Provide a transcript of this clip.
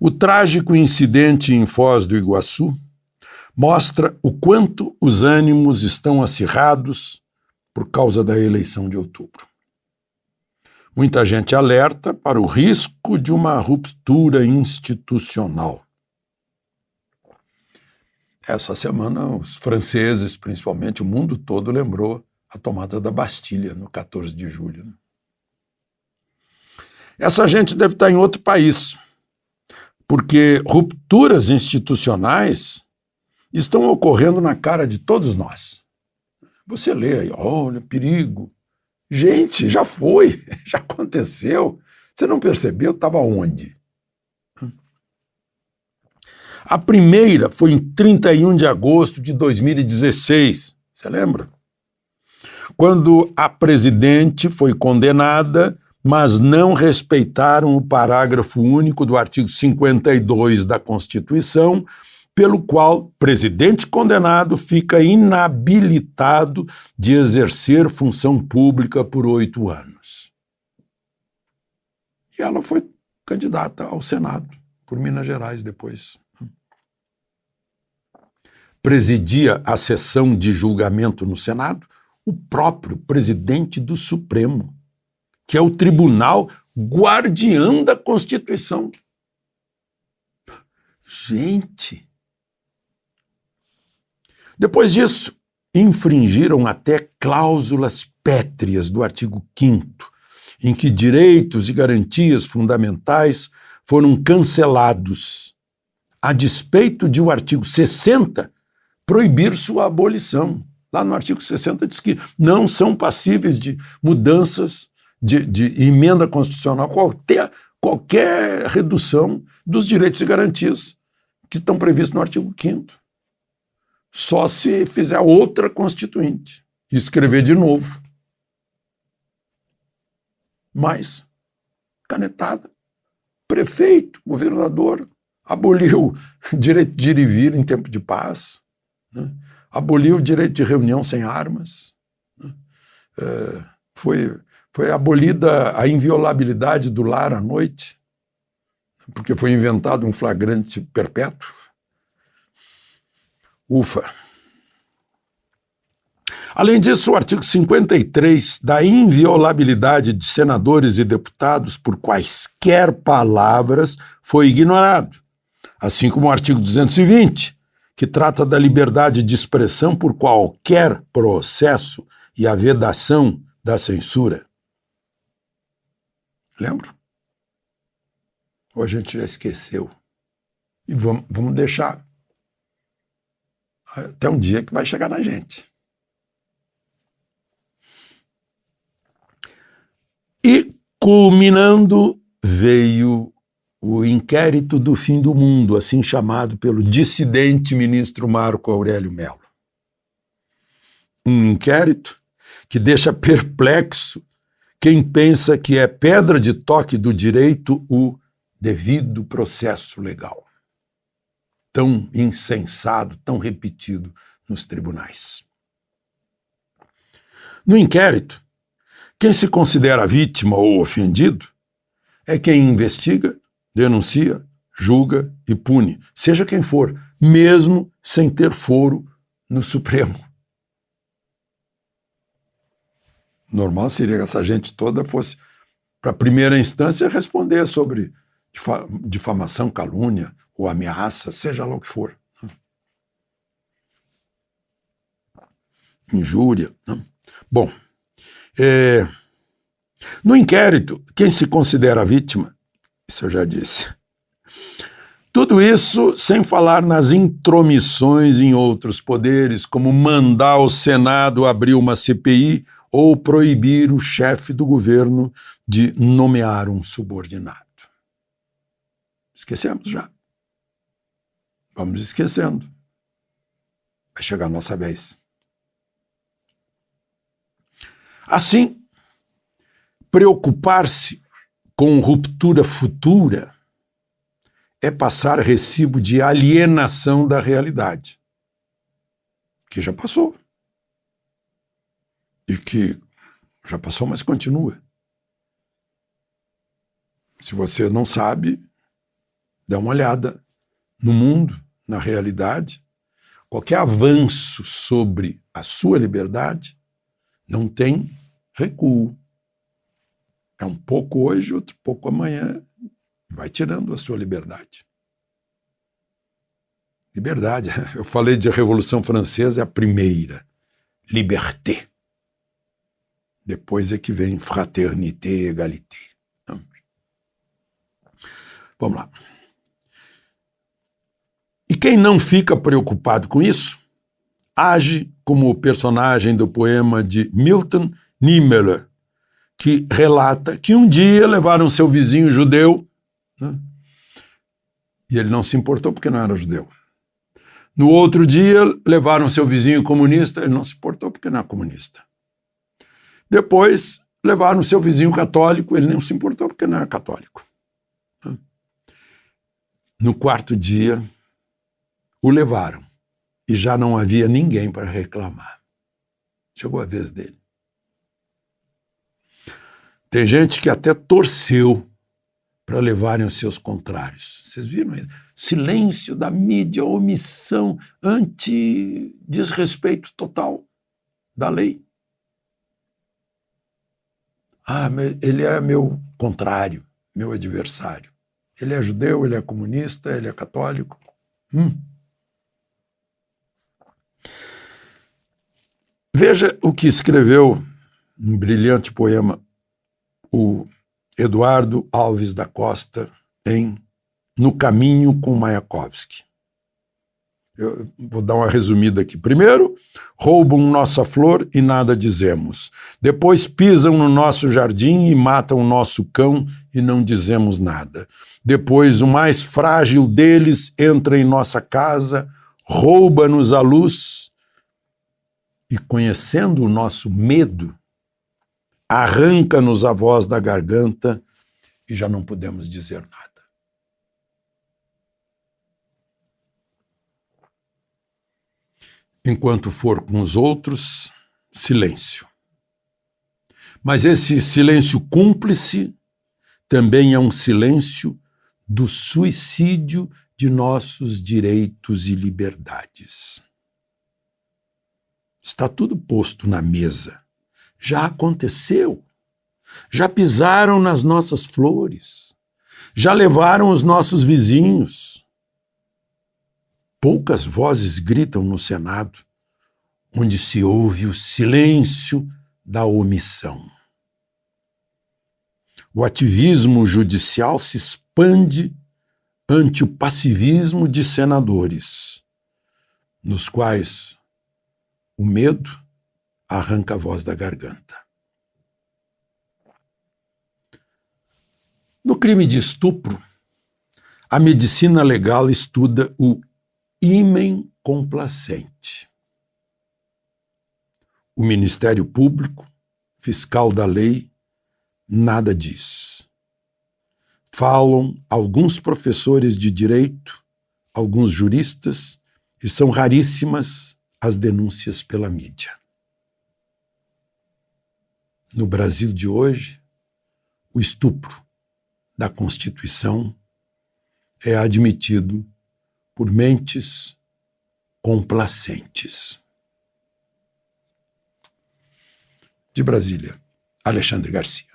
O trágico incidente em Foz do Iguaçu mostra o quanto os ânimos estão acirrados por causa da eleição de outubro. Muita gente alerta para o risco de uma ruptura institucional. Essa semana, os franceses, principalmente, o mundo todo lembrou a tomada da Bastilha, no 14 de julho. Essa gente deve estar em outro país, porque rupturas institucionais estão ocorrendo na cara de todos nós. Você lê aí, olha, perigo. Gente, já foi, já aconteceu. Você não percebeu? Estava onde? A primeira foi em 31 de agosto de 2016. Você lembra? Quando a presidente foi condenada, mas não respeitaram o parágrafo único do artigo 52 da Constituição, pelo qual presidente condenado fica inabilitado de exercer função pública por 8 anos. E ela foi candidata ao Senado, por Minas Gerais depois. Presidia a sessão de julgamento no Senado o próprio presidente do Supremo, que é o tribunal guardião da Constituição. Gente! Depois disso, infringiram até cláusulas pétreas do artigo 5º, em que direitos e garantias fundamentais foram cancelados, a despeito de o artigo 60 proibir sua abolição. Lá no artigo 60 diz que não são passíveis de mudanças de emenda constitucional, qualquer redução dos direitos e garantias que estão previstos no artigo 5º. Só se fizer outra constituinte e escrever de novo. Mas, canetada, prefeito, governador, aboliu o direito de ir e vir em tempo de paz, né? Aboliu o direito de reunião sem armas, né? Foi abolida a inviolabilidade do lar à noite, porque foi inventado um flagrante perpétuo. Ufa! Além disso, o artigo 53 da inviolabilidade de senadores e deputados por quaisquer palavras foi ignorado, assim como o artigo 220, que trata da liberdade de expressão por qualquer processo e a vedação da censura. Lembra? Ou a gente já esqueceu? E vamos deixar até um dia que vai chegar na gente. E, culminando, veio o inquérito do fim do mundo, assim chamado pelo dissidente ministro Marco Aurélio Mello. Um inquérito que deixa perplexo quem pensa que é pedra de toque do direito o devido processo legal. Tão insensado, tão repetido nos tribunais. No inquérito, quem se considera vítima ou ofendido é quem investiga, denuncia, julga e pune, seja quem for, mesmo sem ter foro no Supremo. Normal seria que essa gente toda fosse, para a primeira instância, responder sobre difamação, calúnia ou ameaça, seja lá o que for. Injúria. Bom, no inquérito, quem se considera vítima, isso eu já disse. Tudo isso sem falar nas intromissões em outros poderes, como mandar o Senado abrir uma CPI ou proibir o chefe do governo de nomear um subordinado. Esquecemos já. Vamos esquecendo. Vai chegar a nossa vez. Assim, preocupar-se com ruptura futura é passar recibo de alienação da realidade, que já passou. E que já passou, mas continua. Se você não sabe, Dá uma olhada no mundo, na realidade. Qualquer avanço sobre a sua liberdade não tem recuo. É um pouco hoje, outro pouco amanhã, vai tirando a sua liberdade. Liberdade, eu falei de Revolução Francesa, é a primeira, liberté. Depois é que vem fraternité, égalité. Vamos lá. E quem não fica preocupado com isso, age como o personagem do poema de Milton Niemöller, que relata que um dia levaram seu vizinho judeu, né, e ele não se importou porque não era judeu. No outro dia, levaram seu vizinho comunista, ele não se importou porque não é comunista. Depois, levaram seu vizinho católico, ele não se importou porque não é católico. No quarto dia, o levaram e já não havia ninguém para reclamar. Chegou a vez dele. Tem gente que até torceu para levarem os seus contrários. Vocês viram isso? Silêncio da mídia, omissão, anti-desrespeito total da lei. Ele é meu contrário, meu adversário. Ele é judeu, ele é comunista, ele é católico. Veja o que escreveu um brilhante poema o Eduardo Alves da Costa em No Caminho com Mayakovsky. Eu vou dar uma resumida aqui. Primeiro, roubam nossa flor e nada dizemos. Depois pisam no nosso jardim e matam nosso cão e não dizemos nada. Depois, o mais frágil deles entra em nossa casa, rouba-nos a luz e, conhecendo o nosso medo, arranca-nos a voz da garganta e já não podemos dizer nada. Enquanto for com os outros, silêncio. Mas esse silêncio cúmplice também é um silêncio do suicídio de nossos direitos e liberdades. Está tudo posto na mesa. Já aconteceu. Já pisaram nas nossas flores. Já levaram os nossos vizinhos. Poucas vozes gritam no Senado, onde se ouve o silêncio da omissão. O ativismo judicial se expande ante o passivismo de senadores, nos quais o medo arranca a voz da garganta. No crime de estupro, a medicina legal estuda o ímen complacente. O Ministério Público, fiscal da lei, nada diz. Falam alguns professores de direito, alguns juristas, e são raríssimas as denúncias pela mídia. No Brasil de hoje, o estupro da Constituição é admitido por mentes complacentes. De Brasília, Alexandre Garcia.